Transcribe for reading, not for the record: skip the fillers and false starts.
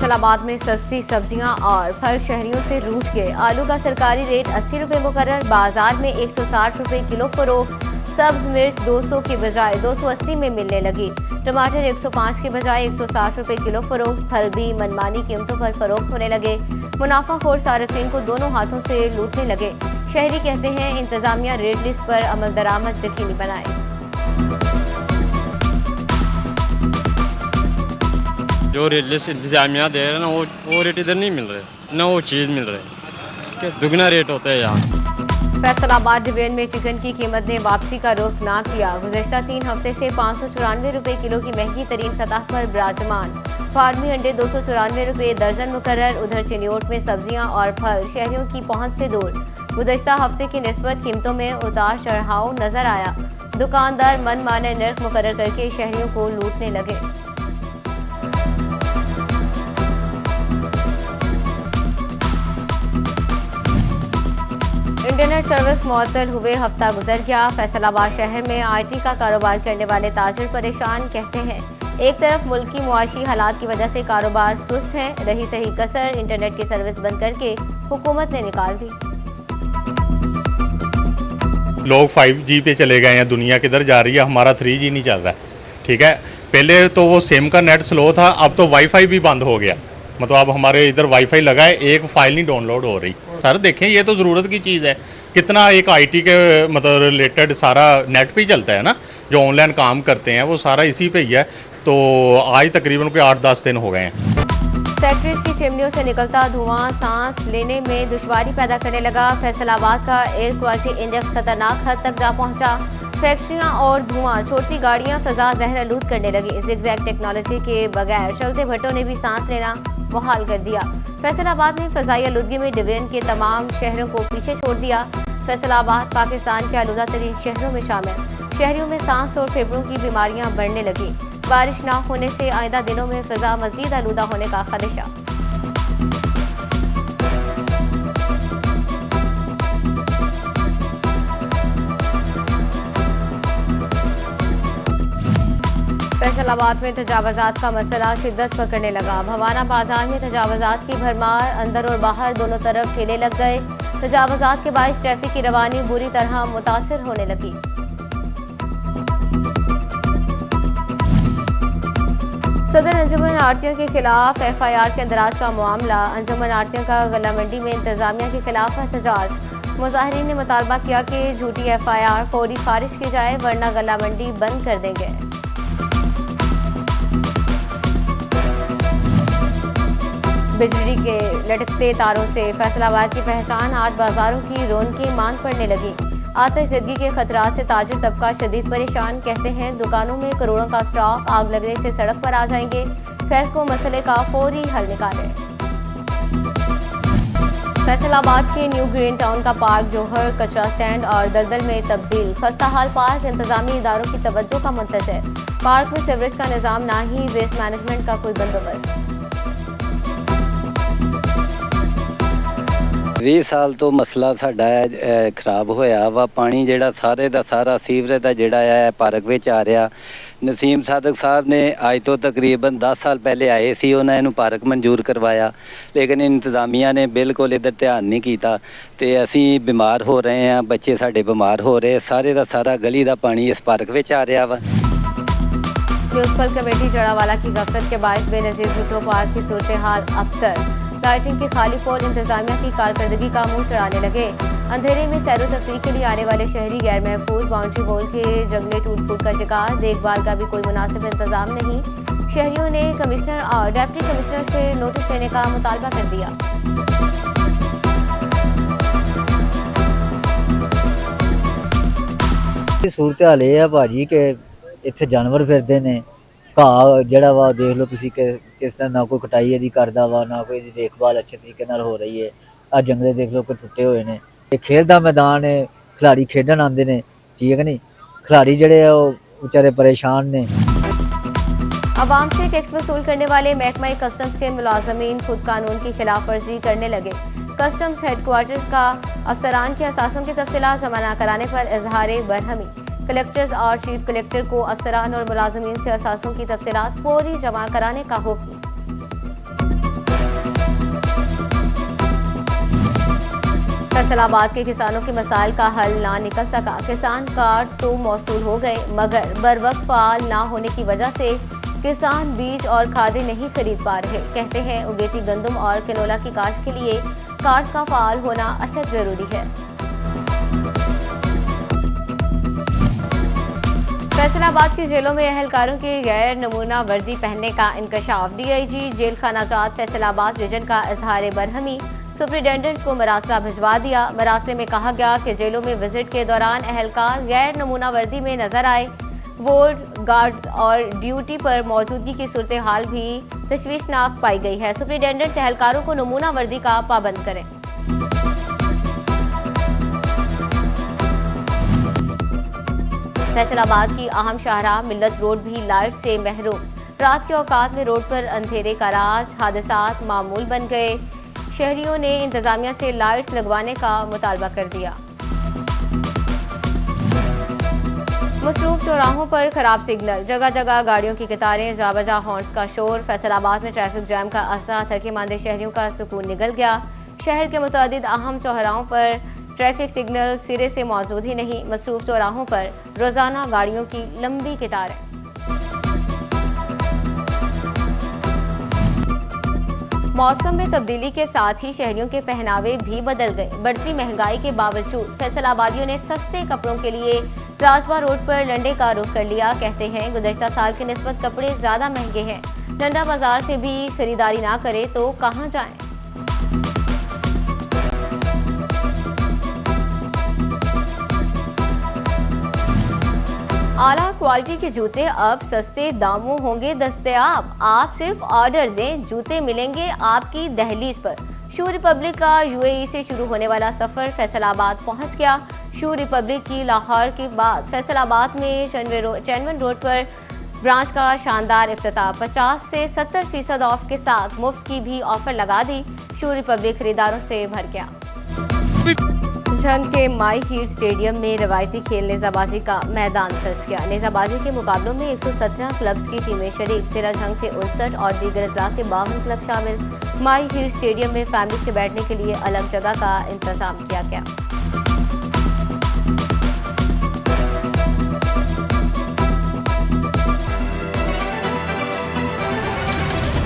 फैसलाबाद में सस्ती सब्जियां और फल शहरियों से रूठ गए। आलू का सरकारी रेट 80 रुपए मुकर्रर, बाजार में 160 रुपए किलो फरोख्त। सब्ज मिर्च 200 की बजाय 280 में मिलने लगी। टमाटर 105 की बजाय 160 रुपए किलो फरोख्त। फल भी मनमानी कीमतों पर फरोख्त होने लगे। मुनाफाखोर सार्फिन को दोनों हाथों से लूटने लगे। शहरी कहते हैं इंतजामिया रेट लिस्ट पर अमल दरामद यकीनी बनाए। जो रेट लिस्ट इंतजामिया दे रहे हैं ना वो रेट इधर नहीं मिल रहे, ना वो चीज़ मिल रही, दुगना रेट होता है यहाँ। फैसलाबाद डिवीजन में चिकन की कीमत ने वापसी का रुख ना किया। गुज़श्ता 3 हफ्ते से 594 रुपए किलो की महंगी तरीन सतह पर विराजमान। फार्मी अंडे 294 रुपए दर्जन मुकर्रर। उधर चिन्योट में सब्जियां और फल शहरियों की पहुंच से दूर। गुज़श्ता हफ्ते की निस्बत कीमतों में उतार चढ़ाव नजर आया। दुकानदार मनमाने नर्ख मुकर्रर करके शहरियों को लूटने लगे। इंटरनेट सर्विस मुअत्तल हुए हफ्ता गुजर गया। फैसलाबाद शहर में आईटी का कारोबार करने वाले ताजिर परेशान कहते हैं। एक तरफ मुल्क की मुआशी हालात की वजह से कारोबार सुस्त है, रही सही कसर इंटरनेट की सर्विस बंद करके हुकूमत ने निकाल दी। लोग 5G पे चले गए हैं, दुनिया किधर जा रही है, हमारा 3G नहीं चल रहा है। ठीक है, पहले तो वो सिम का नेट स्लो था, अब तो वाईफाई भी बंद हो गया। मतलब अब हमारे इधर वाईफाई लगा है, एक फाइल नहीं डाउनलोड हो रही। सर देखें, ये तो ज़रूरत की चीज़ है। कितना एक आईटी के मतलब रिलेटेड सारा नेट पे ही चलता है ना, जो ऑनलाइन काम करते हैं वो सारा इसी पे ही है। तो आज तकरीबन कोई 8-10 दिन हो गए हैं। फैक्ट्रीज की चिमनियों से निकलता धुआं सांस लेने में दुश्वारी पैदा करने लगा। फैसलाबाद का एयर क्वालिटी इंडेक्स खतरनाक हद तक जा पहुंचा। फैक्ट्रियां और धुआं छोटी गाड़ियां फजा जहरालूद करने लगी। ज़िगज़ैग टेक्नोलॉजी के बगैर चलते भट्टों ने भी सांस लेना मुहाल कर दिया। फैसलाबाद ने फजाई आलूदगी में डिवीजन के तमाम शहरों को पीछे छोड़ दिया। फैसलाबाद पाकिस्तान के आलूदा तरीन शहरों में शामिल। शहरियों में सांस और फेफड़ों की बीमारियां बढ़ने लगी। बारिश न होने से आइंदा दिनों में फजा मजीद आलूदा होने का खदशा। फैसलाबाद में तजावजात का मसला शिद्दत पकड़ने लगा। भवाना बाजार में तजावजात की भरमार, अंदर और बाहर दोनों तरफ ठेले लग गए। तजावजात के बायस ट्रैफिक की रवानी बुरी तरह मुतासिर होने लगी। सदर अंजुमन आरतियों के खिलाफ FIR के अंदराज का मामला। अंजुमन आरतियों का गला मंडी में इंतजामिया के खिलाफ एहतजाज। मुजाहिरीन ने मुतालबा किया कि झूठी FIR फौरी खारिज की जाए, वरना गला मंडी बंद कर देंगे। बिजली के लटकते तारों से फैसलाबाद की पहचान, आज बाजारों की रौनकें मांद पड़ने लगी। आतिशज़दगी के खतरात से ताजिर तबका शदीद परेशान कहते हैं। दुकानों में करोड़ों का स्टॉक, आग लगने से सड़क पर आ जाएंगे। खैर को मसले का फौरी हल निकालें। फैसलाबाद के न्यू ग्रीन टाउन का पार्क जोहर कचरा स्टैंड और दलदल में तब्दील। खस्ता हाल पार्क इंतजामी इदारों की तवज्जो का मुंतज़र। पार्क में सीवरेज का निज़ाम ना ही वेस्ट मैनेजमेंट का कोई बंदोबस्त। 20 साल तो मसला साडा खराब होया वा। पानी जिहड़ा सारे दा सारा सीवरेज दा जिहड़ा है पार्क विच आ रहा। नसीम सादक साहब ने अज तो तकरीबन 10 साल पहले आए सी, उन्होंने इनू पार्क मंजूर करवाया, लेकिन इंतजामिया ने बिल्कुल इधर ध्यान नहीं किया। तो असी बीमार हो रहे हैं, बच्चे साडे बीमार हो रहे, सारे दा सारा गली दा पानी इस पार्क विच आ रहा वा। म्यूनसिपल कमेटी जड़ावाला की गफलत के बायस बेनजीर भुट्टो पार्क की सूरत हाल अबतर। लाइटिंग की खाली पोल इंतजामिया की कारकर्दगी का मुंह चढ़ाने लगे। अंधेरे में सैर तफरीह के लिए आने वाले शहरी गैर महफूज, बाउंड्री वॉल के जंगले टूट फूट का शिकार, देखभाल का भी कोई मुनासिब इंतजाम नहीं। शहरियों ने कमिश्नर और डिप्टी कमिश्नर से नोटिस लेने का मुतालबा कर दिया। सूरत हाल यह है भाजी के इत्थे जानवर फिरते ने, घाह जड़ा वा देख लो तुसी कि किस तरह ना कोई कटाई इहदी करदा वा, ना कोई इहदी देखभाल अच्छे तरीके नाल हो रही है। आ जंगले देख लो कि टुटे हुए ने। ये खेल दा मैदान है, खिलाड़ी खेडन आंदे ने, ठीक है नहीं, खिलाड़ी जड़े आ ओह बेचारे परेशान ने। अवाम से टैक्स वसूल करने वाले महकमा कस्टम्स के मुलाजमीन खुद कानून की खिलाफ वर्जी करने लगे। कस्टम्स हेडक्वार्टर्स का अफसरान के असासों की तफसीलात जमा न कराने पर इजहार बरहमी। कलेक्टर्स और चीफ कलेक्टर को अफसरान और मुलाजमीन से असासों की तफसीलात फौरी जमा कराने का हुक्म। फैसलाबाद के किसानों के मसाइल का हल ना निकल सका। किसान कार्ड तो मौसूल हो गए मगर बरवक्त फाल ना होने की वजह से किसान बीज और खादें नहीं खरीद पा रहे। कहते हैं उगेती गंदम और कैनोला की काश्त के लिए कार्ड का फाल होना अशद जरूरी है। फैसलाबाद की जेलों में अहलकारों के गैर नमूना वर्दी पहनने का इंकशाफ। डीआईजी जेल खानाजात फैसलाबाद रीजन का इजहार बरहमी सुप्रिंटेंडेंट को मरासला भिजवा दिया। मरासले में कहा गया कि जेलों में विजिट के दौरान अहलकार गैर नमूना वर्दी में नजर आए। वार्ड गार्ड्स और ड्यूटी पर मौजूदगी की सूरत हाल भी तशवीशनाक पाई गई है। सुप्रिंटेंडेंट अहलकारों को नमूना वर्दी का पाबंद करें। फैसलाबाद की अहम शाहराह मिल्लत रोड भी लाइट से महरूम। रात के औकात में रोड पर अंधेरे का राज, हादसात मामूल बन गए। शहरियों ने इंतजामिया से लाइट्स लगवाने का मुतालबा कर दिया। मसरूफ चौराहों पर खराब सिग्नल, जगह जगह गाड़ियों की कतारें, जाबजा हॉर्न्स का शोर। फैसलाबाद में ट्रैफिक जैम का असर, थके मांदे शहरियों का सुकून निकल गया। शहर के मुतअद्दिद अहम चौराहों पर ट्रैफिक सिग्नल सिरे से मौजूद ही नहीं। मसरूफ चौराहों पर रोजाना गाड़ियों की लंबी कतारें। मौसम में तब्दीली के साथ ही शहरियों के पहनावे भी बदल गए। बढ़ती महंगाई के बावजूद फैसलाबादियों ने सस्ते कपड़ों के लिए राजवा रोड पर लंडे का रुख कर लिया। कहते हैं गुज़श्ता साल की निस्बत कपड़े ज्यादा महंगे हैं। लंडा बाजार से भी खरीदारी ना करे तो कहां जाएं? आला क्वालिटी के जूते अब सस्ते दामों होंगे दस्तयाब। आप सिर्फ ऑर्डर दें, जूते मिलेंगे आपकी दहलीज पर। शू रिपब्लिक का यूएई से शुरू होने वाला सफर फैसलाबाद पहुंच गया। शू रिपब्लिक की लाहौर के बाद फैसलाबाद में चैनवन रोड पर ब्रांच का शानदार इफ्तिताह। 50 से 70% ऑफ के साथ मुफ्त की भी ऑफर लगा दी। शू रिपब्लिक खरीदारों से भर गया। झंग के माई हीर स्टेडियम में रवायती खेल नेजाबाजी का मैदान सज गया। नेजाबाजी के मुकाबलों में 117 क्लब्स की टीमें शरीक। जिला झंग से 59 और दीगर अजला से 52 क्लब शामिल। माई हीर स्टेडियम में फैमिली से बैठने के लिए अलग जगह का इंतजाम किया गया।